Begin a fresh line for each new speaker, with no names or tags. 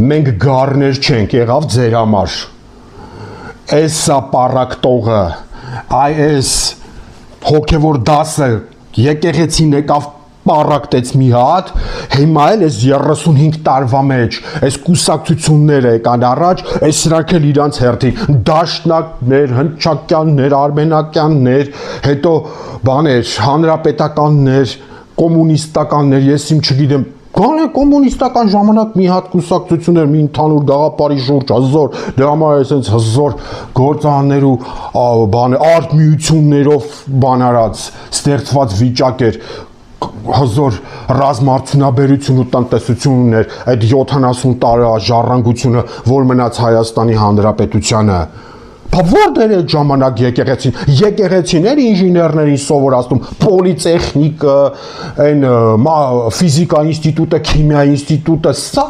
մենք գառներ չենք, եղավ ձեր համար։ Էսա պարակտողը, այս հոգևոր դասը եկեղեցին եկավ պարակտեց մի հատ, հիմա էլ այս 35 տարվա մեջ, այս կուսակցությունները եկան առաջ, այս սրանք էլ իրանց հերթին, դաշնակներ, հնչակյաններ, արմենակյաններ, հետո բաներ, հանրապետականներ, կոմունիստականներ, ես իմ չգիտեմ, գոնե կոմունիստական ժամանակ մի հատ կուսակցություն էր, մի ընդհանուր գաղափարի շուրջ, հզոր, դրա համար այսպես հզոր գործարաններ ու արտմիություններով բան արած, ստեղծված վիճակ էր, հզոր ռազմարդյունաբերություն ու տնտեսություն ուներ, այդ 70 տարի ժառանգությունը, որ մնաց Հայաստանի Հանրապետությանը։ Բա որտեղ էր ժամանակ եկեղեցին էր ինժեներներին սովորացնում, պոլիտեխնիկը, այն ֆիզիկա ինստիտուտը, քիմիա ինստիտուտը, սա